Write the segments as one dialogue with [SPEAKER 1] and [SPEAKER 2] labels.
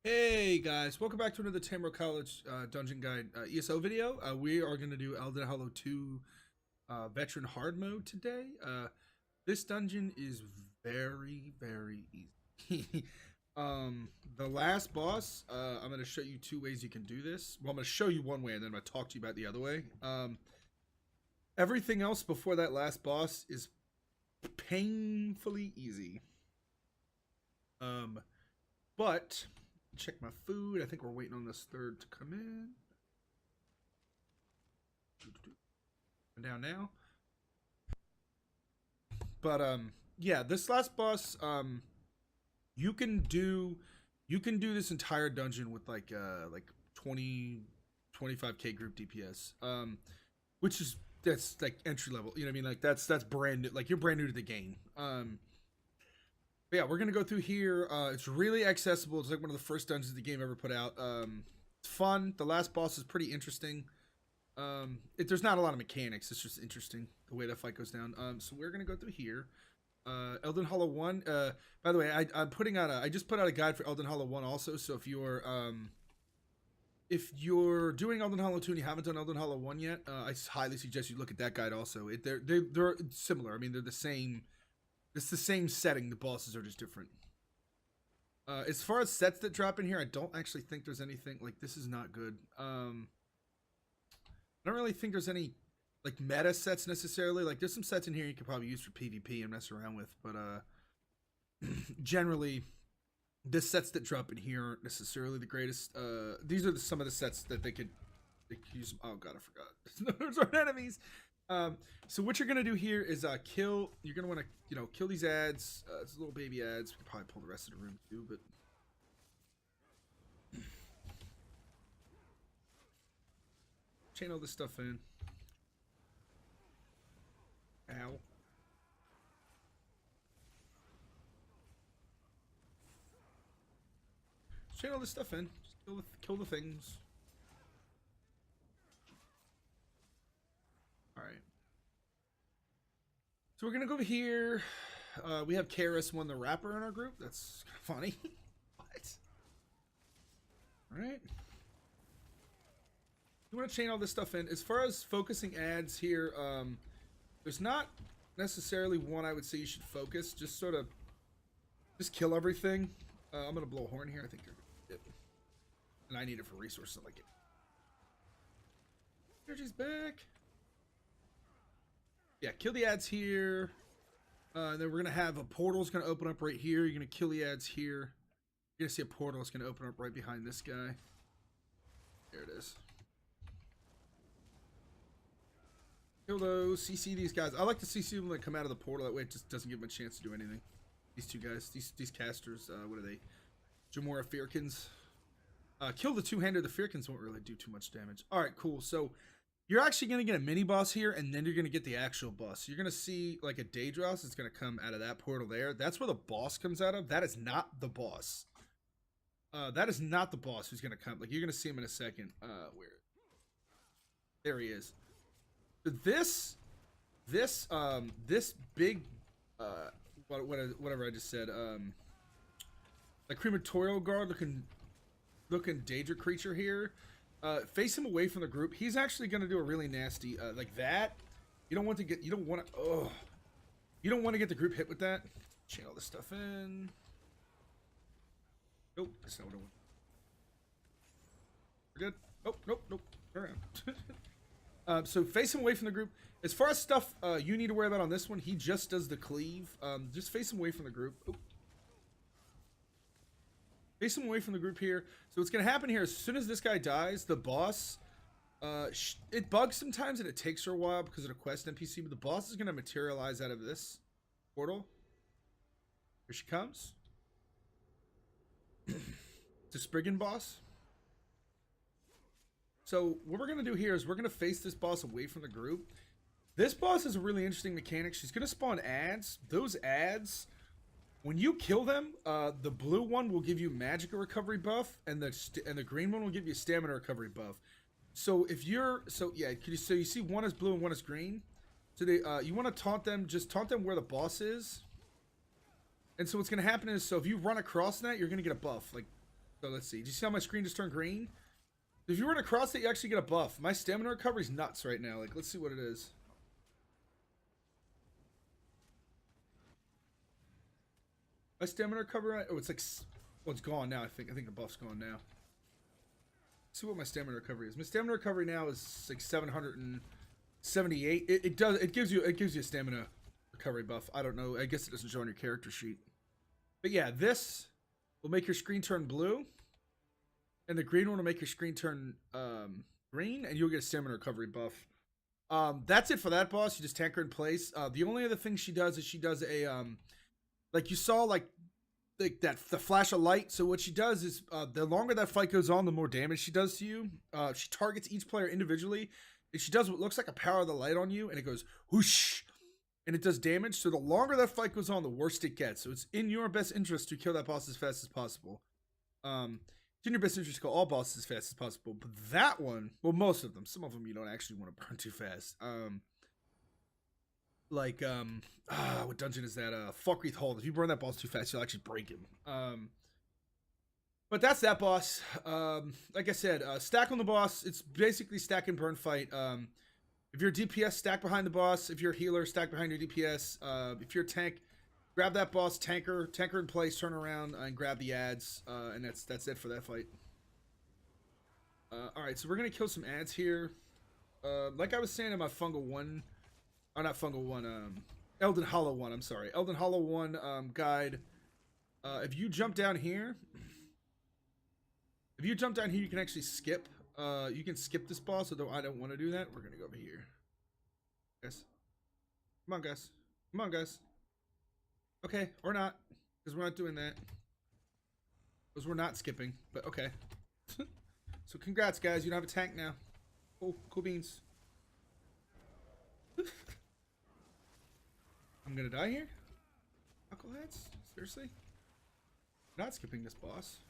[SPEAKER 1] Hey guys, welcome back to another Tamro College Dungeon Guide ESO video. We are going to do Elden Hollow II Veteran Hard Mode today. This dungeon is very easy. The last boss, I'm going to show you two ways you can do this. Well, I'm going to show you one way and then I'm going to talk to you about the other way. Everything else before that last boss is painfully easy. But check my food. I think we're waiting on this third to come in. Down now. But yeah, this last boss, you can do this entire dungeon with like 20 25k group DPS. Which is that's like entry level. You know what I mean? Like that's brand new. Like you're brand new to the game. But yeah, we're gonna go through here. It's really accessible. It's like one of the first dungeons the game ever put out. It's fun. The last boss is pretty interesting. There's not a lot of mechanics. It's just interesting the way that fight goes down. So we're gonna go through here. Elden Hollow 1. By the way, I just put out a guide for Elden Hollow 1 also. So if you're doing Elden Hollow 2 and you haven't done Elden Hollow 1 yet, I highly suggest you look at that guide also. They're similar. I mean, they're the same. It's the same setting. The bosses are just different. As far as sets that drop in here, I don't actually think there's anything like this is not good. I don't really think there's any like meta sets necessarily. Like there's some sets in here you could probably use for PvP and mess around with, but generally the sets that drop in here aren't necessarily the greatest. These are some of the sets that they could use. Oh god, I forgot. Those are enemies. So what you're gonna do here is kill. You're gonna want to kill these ads. It's little baby ads. We could probably pull the rest of the room too, but chain all this stuff in. Ow. Chain all this stuff in. Just kill the things. Alright. So we're gonna go over here. We have Karis won the rapper in our group. That's funny. What? Alright. You want to chain all this stuff in. As far as focusing ads here, there's not necessarily one I would say you should focus. Just sort of just kill everything. I'm gonna blow a horn here. I think you're good. And I need it for resources like it. Energy's back. Yeah, kill the ads here. And then we're gonna have a portal's gonna open up right here. You're gonna kill the ads here. You're gonna see a portal is gonna open up right behind this guy. There it is. Kill those. CC these guys. I like to CC them that come out of the portal. That way it just doesn't give them a chance to do anything. These two guys. These casters. What are they? Jamora Firkins. Kill the two-hander. The Firkins won't really do too much damage. Alright, cool. So you're actually going to get a mini boss here, and then you're going to get the actual boss. You're going to see like a Daedros is going to come out of that portal there. That's where the boss comes out of. That is not the boss. That is not the boss who's going to come. Like you're going to see him in a second. Where? There he is. This big whatever I just said. Like crematorial guard looking Daedra creature here. Face him away from the group. He's actually going to do a really nasty like that. You don't want to get you don't want to get the group hit with that. Chain all this stuff in. Nope, that's not what I want. We're good. Nope. Turn around. So face him away from the group. As far as stuff you need to worry about on this one, he just does the cleave. Just face him away from the group. Oop. Face him away from the group here. So what's going to happen here, as soon as this guy dies, the boss, it bugs sometimes and it takes her a while because of the quest NPC, but the boss is going to materialize out of this portal. Here she comes. It's a Spriggan boss. So what we're going to do here is we're going to face this boss away from the group. This boss has a really interesting mechanic. She's going to spawn ads. Those ads, when you kill them, the blue one will give you magic recovery buff, and the green one will give you stamina recovery buff. So if you're so you see one is blue and one is green. So you want to taunt them. Just taunt them where the boss is. And so what's going to happen is, so if you run across that, you're going to get a buff. Like So let's see. Do you see how my screen just turned green? If you run across it, you actually get a buff. My stamina recovery is nuts right now. Like, let's see what it is. My stamina recovery. Oh, it's like, well, it's gone now. I think the buff's gone now. Let's see what my stamina recovery is. My stamina recovery now is like 778. It gives you a stamina recovery buff. I don't know. I guess it doesn't show on your character sheet. But yeah, this will make your screen turn blue. And the green one will make your screen turn green, and you'll get a stamina recovery buff. That's it for that boss. You just tank her in place. The only other thing she does is she does a like you saw like that the flash of light. So what she does is the longer that fight goes on, the more damage she does to you. She targets each player individually, and she does what looks like a power of the light on you, and it goes whoosh, and it does damage. So the longer that fight goes on, the worse it gets. So it's in your best interest to kill that boss as fast as possible. It's in your best interest to kill all bosses as fast as possible, but that one, well, most of them, some of them you don't actually want to burn too fast. What dungeon is that? Falkreath Hold. If you burn that boss too fast, you'll actually break him. But that's that boss. Like I said, stack on the boss. It's basically stack and burn fight. If you're a DPS, stack behind the boss. If you're a healer, stack behind your DPS. If you're a tank, grab that boss, tanker in place, turn around, and grab the ads, and that's it for that fight. Alright, so we're going to kill some ads here. Like I was saying in my Elden Hollow 1, I'm sorry. Elden Hollow 1 guide. If you jump down here, you can actually skip. You can skip this boss, although I don't want to do that. We're going to go over here. Guys. Come on, guys. Come on, guys. Okay, or not, because we're not doing that. Because we're not skipping, but okay. So congrats, guys. You don't have a tank now. Cool beans. I'm gonna die here? Knuckleheads? Seriously? Not skipping this boss.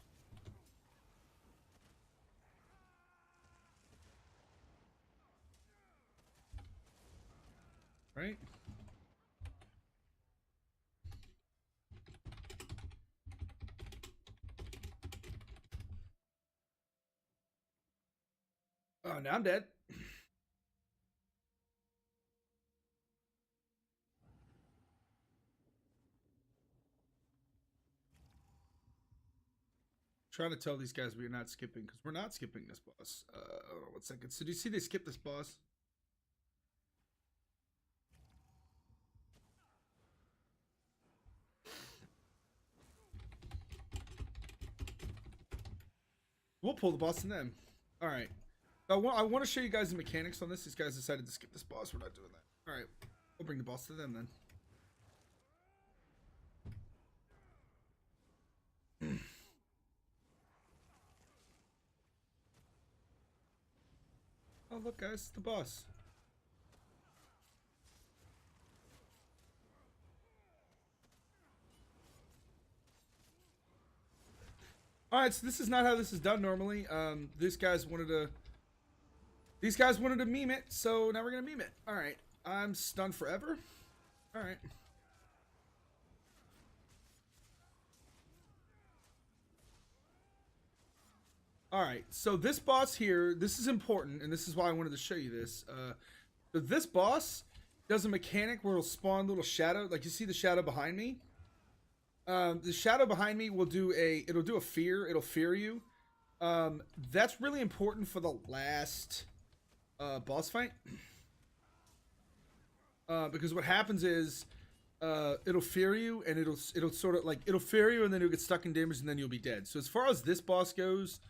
[SPEAKER 1] Right? Oh, now I'm dead. Trying to tell these guys we're not skipping, because we're not skipping this boss. Hold on 1 second. So do you see they skip this boss? We'll pull the boss in them. Alright. I want to show you guys the mechanics on this. These guys decided to skip this boss. We're not doing that. Alright. We'll bring the boss to them then. Oh, look, guys. The boss. Alright, so this is not how this is done normally. These guys wanted to meme it, so now we're gonna meme it. Alright. I'm stunned forever. Alright. Alright, so this boss here, this is important, and this is why I wanted to show you this. So this boss does a mechanic where it'll spawn little shadow, like you see the shadow behind me. The shadow behind me will do it'll fear you. That's really important for the last boss fight. Because what happens is it'll fear you, and it'll sort of like it'll fear you, and then you'll get stuck in damage, and then you'll be dead. So as far as this boss goes,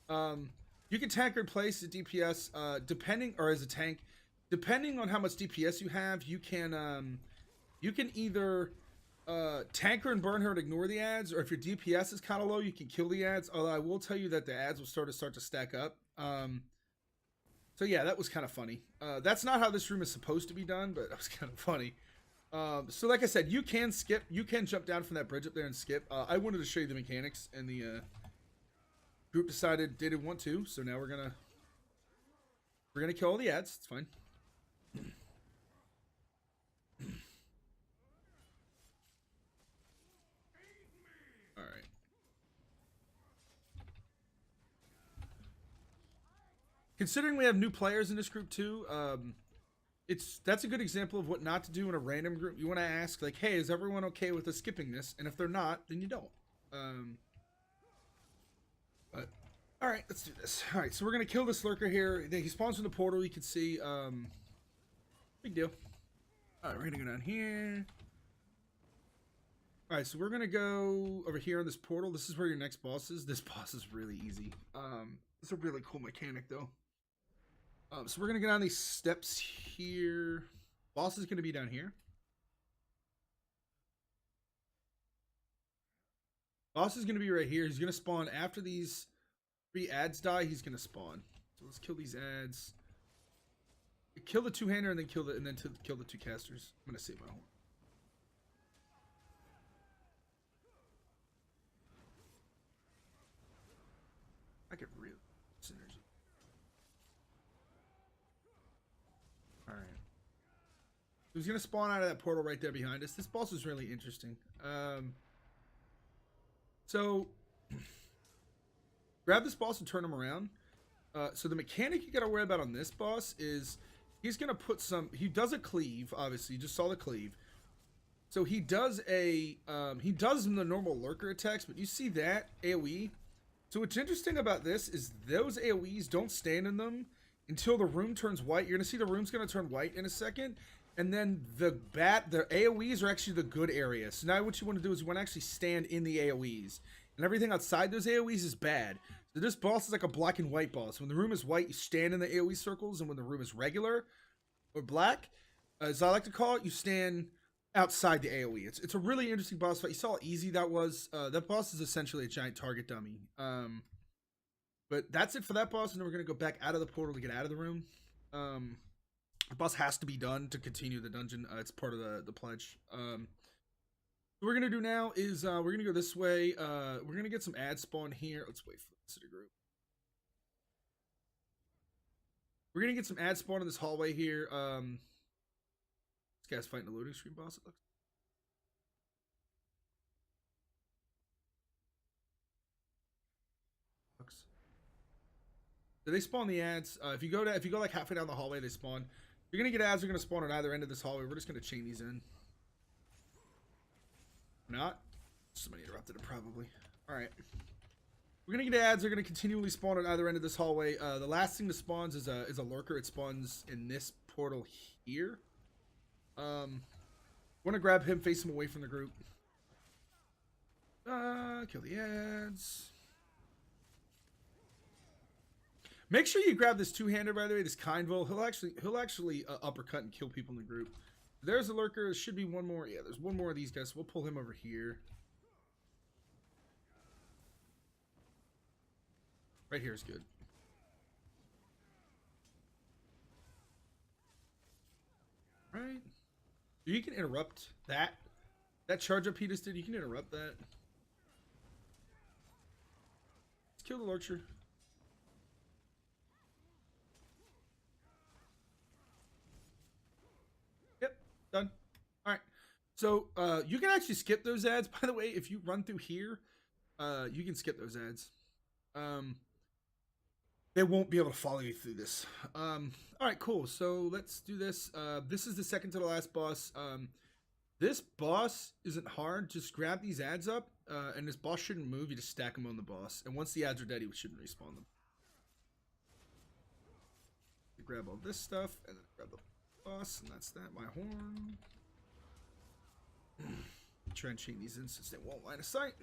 [SPEAKER 1] you can tank or place a DPS as a tank, depending on how much DPS you have. You can either tank her and burn her and ignore the ads, or if your DPS is kind of low, you can kill the ads. Although I will tell you that the ads will start to stack up. So yeah, that was kind of funny. That's not how this room is supposed to be done, but that was kind of funny. So like I said, you can skip. You can jump down from that bridge up there and skip. I wanted to show you the mechanics, and the group decided they didn't want to. So now we're gonna kill all the ads. It's fine. considering we have new players in this group too, that's a good example of what not to do in a random group. You want to ask like, hey, is everyone okay with us skipping this? And if they're not, then you don't. But all right, let's do this. All right, so we're gonna kill this lurker here. He spawns from the portal. You can see. Big deal. All right, we're gonna go down here. All right, so we're gonna go over here on this portal. This is where your next boss is. This boss is really easy. It's a really cool mechanic though. So we're gonna go down these steps here. Boss is gonna be down here. Boss is gonna be right here. He's gonna spawn after these 3 ads die. He's gonna spawn. So let's kill these ads. Kill the 2-hander and then kill the 2 casters. I'm gonna save my horn. I could really synergy. Alright. So he's gonna spawn out of that portal right there behind us. This boss is really interesting. So grab this boss and turn him around. So the mechanic you gotta worry about on this boss is he's gonna put some. He does a cleave, obviously. You just saw the cleave. So he does the normal lurker attacks, but you see that AoE. So what's interesting about this is those AoEs don't stand in them until the room turns white. You're gonna see the room's gonna turn white in a second, and then the AoEs are actually the good area. So now what you want to do is you want to actually stand in the AoEs, and everything outside those AoEs is bad. So this boss is like a black and white boss. When the room is white, you stand in the AoE circles, and when the room is regular or black, as I like to call it, you stand outside the AoE. It's a really interesting boss fight. You saw how easy that was. That boss is essentially a giant target dummy. But that's it for that boss, and then we're gonna go back out of the portal to get out of the room. The boss has to be done to continue the dungeon. It's part of the pledge. What we're gonna do now is we're gonna go this way. We're gonna get some ads spawn here. Let's wait for the city group. We're gonna get some ads spawn in this hallway here. This guy's fighting a loading screen boss, it looks. So they spawn the ads. If you go like halfway down the hallway, they spawn. You're gonna get ads. Are gonna spawn at either end of this hallway. We're just gonna chain these in. Not. Somebody interrupted it probably. All right. We're gonna get ads. They're gonna continually spawn at either end of this hallway. The last thing that spawns is a lurker. It spawns in this portal here. Want to grab him, face him away from the group. Kill the ads. Make sure you grab this 2-hander, by the way, this Kindville. He'll actually uppercut and kill people in the group. There's a lurker. There should be one more. Yeah, there's one more of these guys. So we'll pull him over here. Right here is good. Right. You can interrupt that. That charge up he just did, you can interrupt that. Let's kill the lurcher. Yep, done. Alright. So you can actually skip those ads, by the way. If you run through here, you can skip those ads. They won't be able to follow you through this. Alright, cool. So let's do this. This is the second to the last boss. This boss isn't hard. Just grab these ads up, and this boss shouldn't move. You just stack them on the boss. And once the ads are dead, he shouldn't respawn them. You grab all this stuff, and then grab the boss, and that's that. My horn. Try and chain these in since they won't line of sight.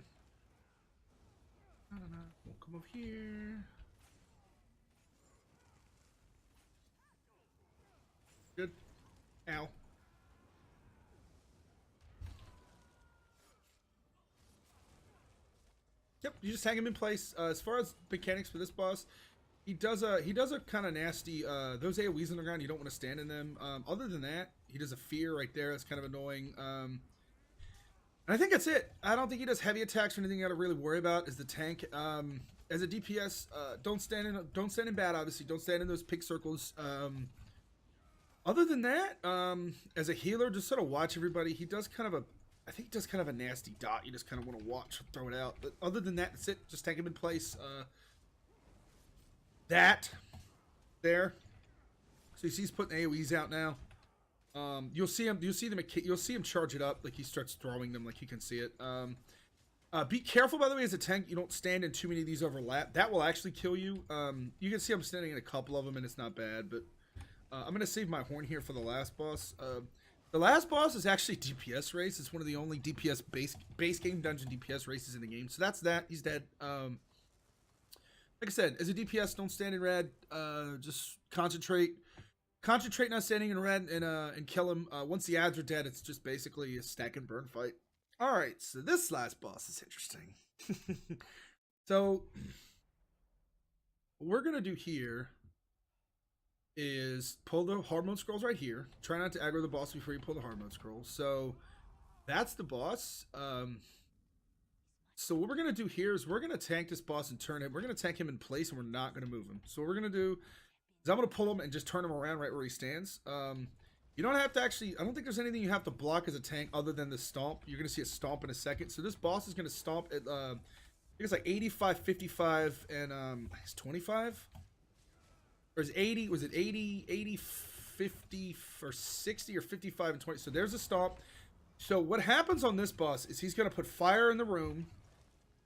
[SPEAKER 1] Won't come up here. Good. Ow. Yep, you just hang him in place. As far as mechanics for this boss, he does a kind of nasty. Those AoEs on the ground, you don't want to stand in them. Other than that, he does a fear right there. That's kind of annoying. And I think that's it. I don't think he does heavy attacks or anything you got to really worry about. Is the tank. As a DPS, don't stand in bad. Obviously, don't stand in those pig circles. Other than that, as a healer, just sort of watch everybody. He does kind of a. I think he does kind of a nasty dot. You just kind of want to watch, throw it out. But other than that, that's it. Just take him in place. That there. So you see he's putting AoEs out now. You'll see him charge it up, like he starts throwing them, like you can see it. Be careful, by the way, as a tank, you don't stand in too many of these overlap. That will actually kill you. You can see I'm standing in a couple of them, and it's not bad, but I'm going to save my horn here for the last boss. The last boss is actually DPS race. It's one of the only DPS base game dungeon DPS races in the game. So that's that. He's dead. Like I said, as a DPS, don't stand in red. Just concentrate. Concentrate not standing in red and kill him. Once the ads are dead, it's just basically a stack and burn fight. Alright, so this last boss is interesting. So, what we're going to do here is pull the hard mode scrolls right here. Try not to aggro the boss before you pull the hard mode scrolls. So, that's the boss. So what we're going to do here is we're going to tank this boss and turn him. We're going to tank him in place, and we're not going to move him. So what we're going to do is I'm going to pull him and just turn him around right where he stands. You don't have to actually, I don't think there's anything you have to block as a tank other than the stomp. You're going to see a stomp in a second. So this boss is going to stomp at, I think it's like 85, 55, and it's 25? Or is 80, was it 80, 80, 50, or 60, or 55 and 20? So there's a stomp. So what happens on this boss is he's going to put fire in the room,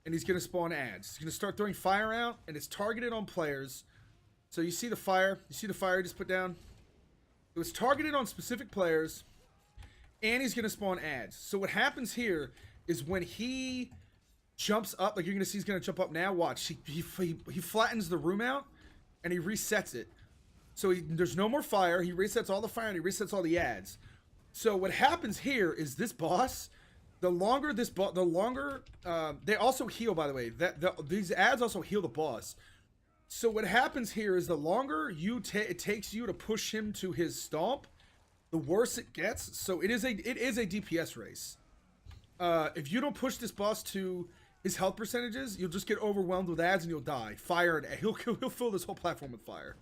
[SPEAKER 1] and he's going to spawn ads. He's going to start throwing fire out, and it's targeted on players. So you see the fire. You see the fire I just put down? It was targeted on specific players, and he's going to spawn ads. So what happens here is when he jumps up, like you're going to see he's going to jump up now, watch. He flattens the room out, and he resets it. So there's no more fire. He resets all the fire, and he resets all the ads. So what happens here is this boss, the longer they also heal, by the way. These ads also heal the boss. So what happens here is the longer it takes you to push him to his stomp, the worse it gets. So it is a DPS race. If you don't push this boss to his health percentages, you'll just get overwhelmed with ads and you'll die. Fire, and he'll fill this whole platform with fire.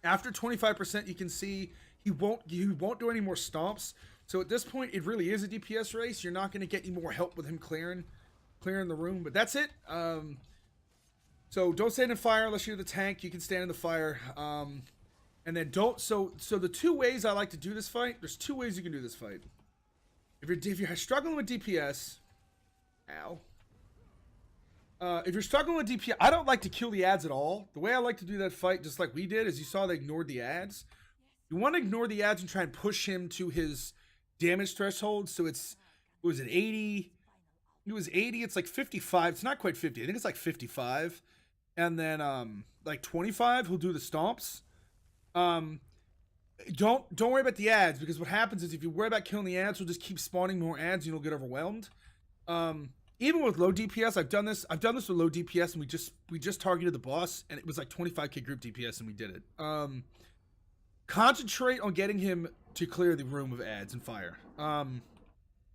[SPEAKER 1] After 25%, you can see he won't do any more stomps. So at this point, it really is a DPS race. You're not going to get any more help with him clearing the room. But that's it. So don't stand in fire unless you're the tank. You can stand in the fire. And then don't. So the two ways I like to do this fight. There's two ways you can do this fight. If you're struggling with DPS, ow. If you're struggling with DPS, I don't like to kill the ads at all. The way I like to do that fight, just like we did, is you saw they ignored the ads. You want to ignore the ads and try and push him to his damage threshold. So it was an 80. It was 80. It's like 55. It's not quite 50. I think it's like 55. And then like 25, he'll do the stomps. Don't worry about the ads, because what happens is if you worry about killing the ads, you'll just keep spawning more ads and you'll get overwhelmed. Even with low DPS, I've done this with low DPS, and we just targeted the boss, and it was like 25k group DPS, and we did it. Concentrate on getting him to clear the room of ads and fire.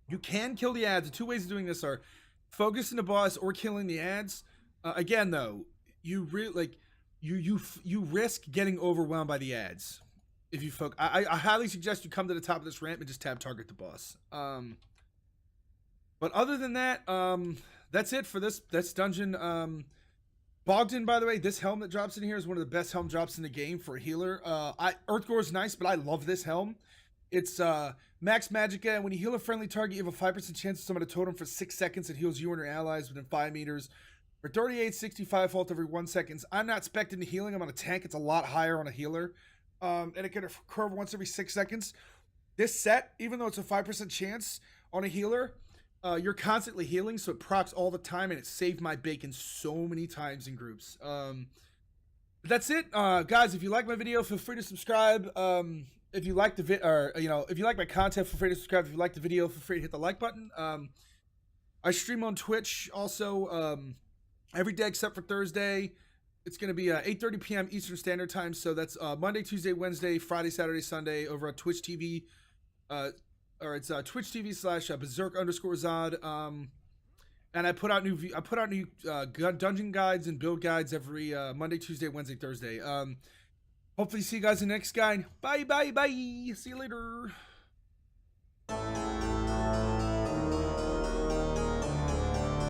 [SPEAKER 1] You can kill the ads. The two ways of doing this are focusing the boss or killing the ads. Again, though, you risk getting overwhelmed by the ads if you focus. I highly suggest you come to the top of this ramp and just tab target the boss. But other than that, that's it for this dungeon. Bogdan, by the way, this helm that drops in here is one of the best helm drops in the game for a healer. Earthgore is nice, but I love this helm. It's max magicka, and when you heal a friendly target, you have a 5% chance to summon a totem for 6 seconds. It heals you and your allies within 5 meters. For 3865 health every 1 second. I'm not expecting the healing. I'm on a tank. It's a lot higher on a healer. And it can occur once every 6 seconds. This set, even though it's a 5% chance on a healer, you're constantly healing, so it procs all the time, and it saved my bacon so many times in groups. That's it, guys. If you like my video, feel free to subscribe. If you like if you like my content, feel free to subscribe. If you like the video, feel free to hit the like button. I stream on Twitch also every day except for Thursday. It's going to be 8:30 p.m. Eastern Standard Time. So that's Monday, Tuesday, Wednesday, Friday, Saturday, Sunday over on Twitch TV. Or it's Twitch TV / berserk_zod. And I put out new dungeon guides and build guides every Monday, Tuesday, Wednesday, Thursday. Hopefully see you guys in the next guide. Bye. See you later.